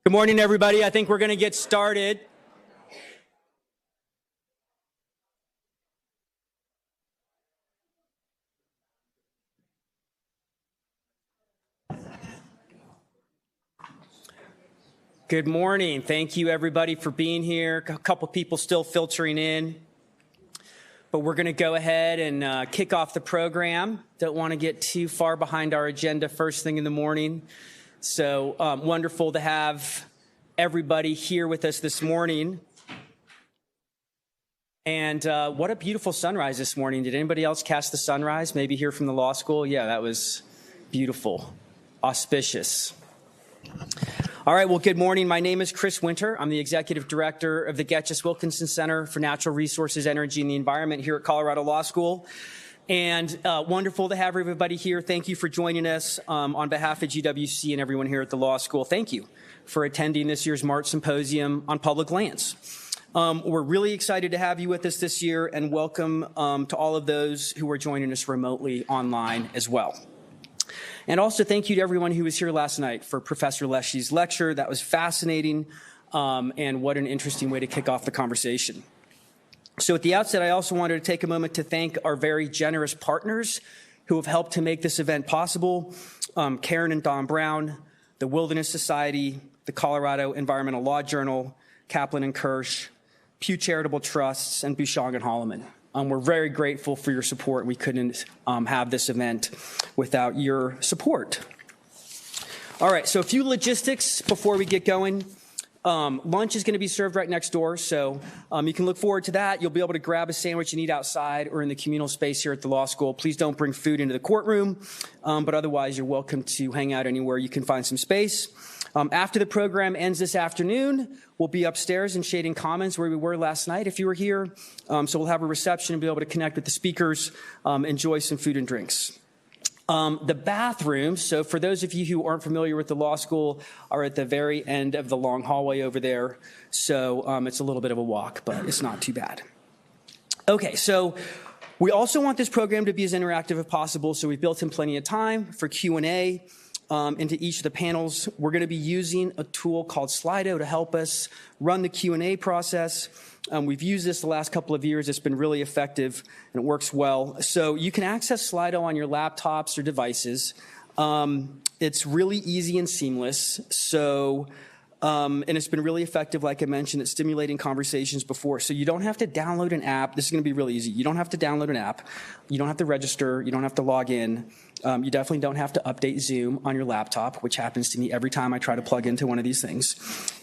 Good morning, everybody. I think we're going to get started. Good morning. Thank you, everybody, for being here. A couple people still filtering in, but we're going to go ahead and kick off the program. Don't want to get too far behind our agenda first thing in the morning. So wonderful to have everybody here with us this morning. And what a beautiful sunrise this morning. Did anybody else catch the sunrise? Maybe here from the law school? Yeah, that was beautiful, auspicious. All right, well, good morning. My name is Chris Winter. I'm the Executive Director of the Getches-Wilkinson Center for Natural Resources, Energy, and the Environment here at Colorado Law School. And wonderful to have everybody here. Thank you for joining us on behalf of GWC and everyone here at the law school. Thank you for attending this year's March Symposium on Public Lands. We're really excited to have you with us this year, and welcome to all of those who are joining us remotely online as well. And also thank you to everyone who was here last night for Professor Leshy's lecture. That was fascinating, and what an interesting way to kick off the conversation. So at the outset, I also wanted to take a moment to thank our very generous partners who have helped to make this event possible. Karen and Don Brown, the Wilderness Society, the Colorado Environmental Law Journal, Kaplan and Kirsch, Pew Charitable Trusts, and Bouchong and Holloman. We're very grateful for your support. We couldn't have this event without your support. All right, so a few logistics before we get going. Lunch is going to be served right next door, so you can look forward to that. You'll be able to grab a sandwich and eat outside or in the communal space here at the law school. Please don't bring food into the courtroom, but otherwise you're welcome to hang out anywhere you can find some space. After the program ends this afternoon, we'll be upstairs in Shading Commons where we were last night if you were here. So we'll have a reception and be able to connect with the speakers, enjoy some food and drinks. The bathrooms, so for those of you who aren't familiar with the law school, are at the very end of the long hallway over there. So it's a little bit of a walk, but it's not too bad. Okay, so we also want this program to be as interactive as possible, so we've built in plenty of time for Q&A. Into each of the panels. We're going to be using a tool called Slido to help us run the Q&A process. We've used this the last couple of years. It's been really effective and it works well. So you can access Slido on your laptops or devices. It's really easy and seamless. So, and it's been really effective, like I mentioned, at stimulating conversations before. So you don't have to download an app. This is going to be really easy. You don't have to download an app. You don't have to register. You don't have to log in. You definitely don't have to update Zoom on your laptop, which happens to me every time I try to plug into one of these things.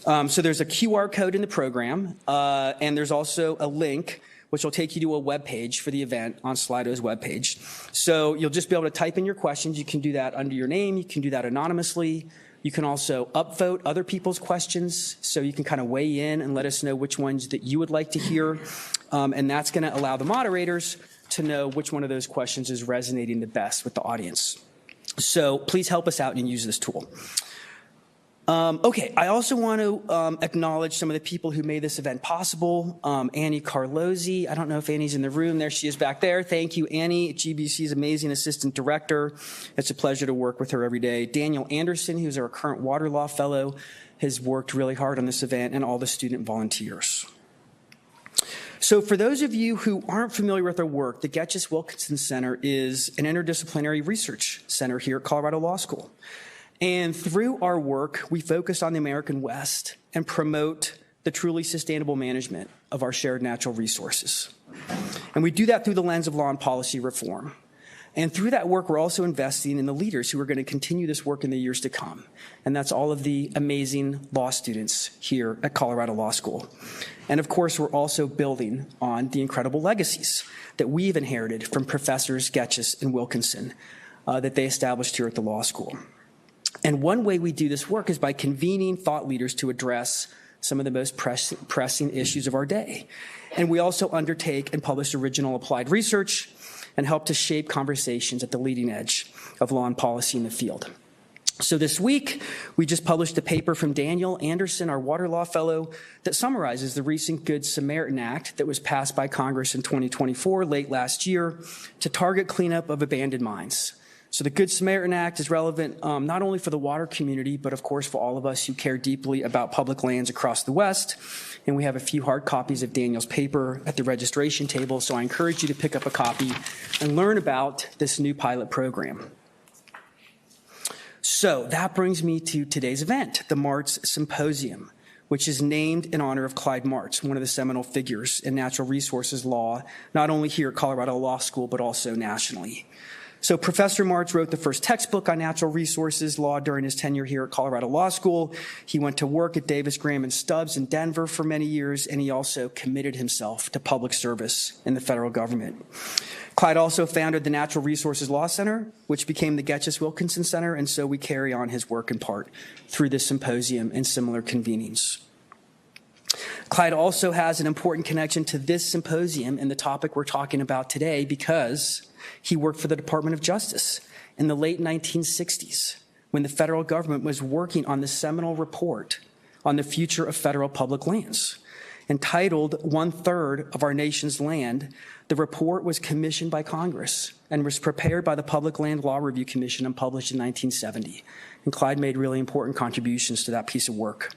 So there's a QR code in the program, and there's also a link which will take you to a web page for the event on Slido's web page. So you'll just be able to type in your questions. You can do that under your name. You can do that anonymously. You can also upvote other people's questions, so you can kind of weigh in and let us know which ones that you would like to hear. And that's going to allow the moderators to know which one of those questions is resonating the best with the audience. So please help us out and use this tool. Okay, I also want to acknowledge some of the people who made this event possible. Annie Carlozzi, I don't know if Annie's in the room. There she is back there. Thank you, Annie, GBC's amazing assistant director. It's a pleasure to work with her every day. Daniel Anderson, who's our current water law fellow, has worked really hard on this event, and all the student volunteers. So for those of you who aren't familiar with our work, the Getches-Wilkinson Center is an interdisciplinary research center here at Colorado Law School. And through our work, we focus on the American West and promote the truly sustainable management of our shared natural resources. And we do that through the lens of law and policy reform. And through that work, we're also investing in the leaders who are going to continue this work in the years to come. And that's all of the amazing law students here at Colorado Law School. And of course, we're also building on the incredible legacies that we've inherited from Professors Getches and Wilkinson that they established here at the law school. And one way we do this work is by convening thought leaders to address some of the most pressing issues of our day. And we also undertake and publish original applied research and help to shape conversations at the leading edge of law and policy in the field. So this week, we just published a paper from Daniel Anderson, our water law fellow, that summarizes the recent Good Samaritan Act that was passed by Congress in 2024, late last year, to target cleanup of abandoned mines. So the Good Samaritan Act is relevant not only for the water community, but of course for all of us who care deeply about public lands across the West. And we have a few hard copies of Daniel's paper at the registration table, so I encourage you to pick up a copy and learn about this new pilot program. So that brings me to today's event, the Martz Symposium, which is named in honor of Clyde Martz, one of the seminal figures in natural resources law, not only here at Colorado Law School, but also nationally. So Professor Martz wrote the first textbook on natural resources law during his tenure here at Colorado Law School. He went to work at Davis, Graham, and Stubbs in Denver for many years, and he also committed himself to public service in the federal government. Clyde also founded the Natural Resources Law Center, which became the Getches-Wilkinson Center, and so we carry on his work in part through this symposium and similar convenings. Clyde also has an important connection to this symposium and the topic we're talking about today because he worked for the Department of Justice in the late 1960s when the federal government was working on the seminal report on the future of federal public lands. Entitled 1/3 of Our Nation's Land, the report was commissioned by Congress and was prepared by the Public Land Law Review Commission and published in 1970. And Clyde made really important contributions to that piece of work.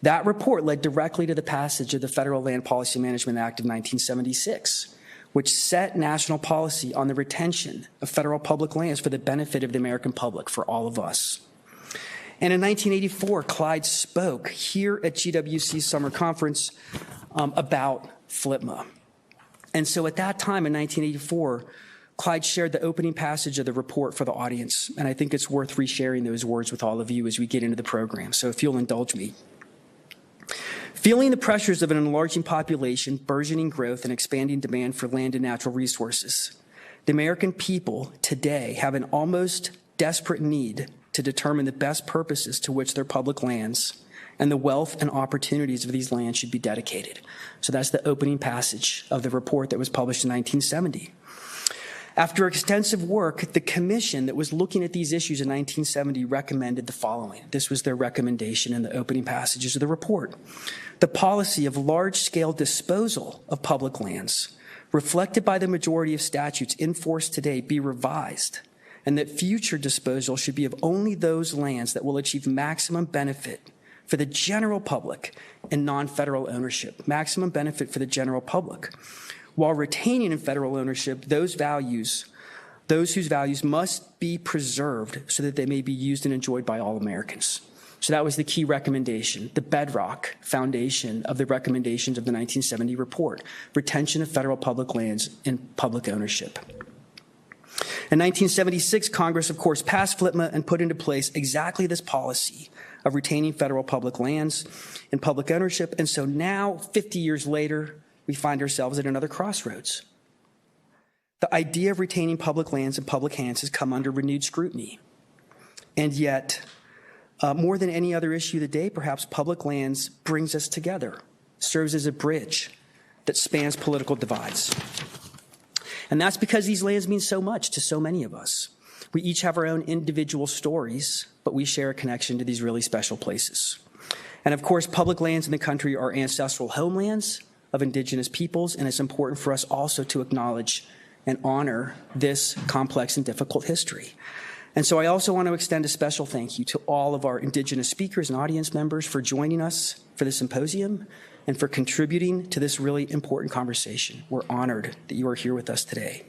That report led directly to the passage of the Federal Land Policy Management Act of 1976, which set national policy on the retention of federal public lands for the benefit of the American public, for all of us. And in 1984, Clyde spoke here at GWC's summer conference about FLPMA. And so at that time in 1984, Clyde shared the opening passage of the report for the audience, and I think it's worth resharing those words with all of you as we get into the program, so if you'll indulge me. Feeling the pressures of an enlarging population, burgeoning growth, and expanding demand for land and natural resources, the American people today have an almost desperate need to determine the best purposes to which their public lands and the wealth and opportunities of these lands should be dedicated. So that's the opening passage of the report that was published in 1970. After extensive work, the commission that was looking at these issues in 1970 recommended the following. This was their recommendation in the opening passages of the report. The policy of large-scale disposal of public lands, reflected by the majority of statutes in force today, be revised, and that future disposal should be of only those lands that will achieve maximum benefit for the general public and non-federal ownership, maximum benefit for the general public, while retaining in federal ownership those whose values must be preserved so that they may be used and enjoyed by all Americans. So that was the key recommendation, the bedrock foundation of the recommendations of the 1970 report, retention of federal public lands in public ownership. In 1976, Congress, of course, passed FLPMA and put into place exactly this policy of retaining federal public lands in public ownership. And so now, 50 years later, we find ourselves at another crossroads. The idea of retaining public lands in public hands has come under renewed scrutiny. And yet, more than any other issue today, perhaps public lands brings us together, serves as a bridge that spans political divides. And that's because these lands mean so much to so many of us. We each have our own individual stories, but we share a connection to these really special places. And of course, public lands in the country are ancestral homelands of Indigenous peoples, and it's important for us also to acknowledge and honor this complex and difficult history. And so I also want to extend a special thank you to all of our Indigenous speakers and audience members for joining us for the symposium and for contributing to this really important conversation. We're honored that you are here with us today.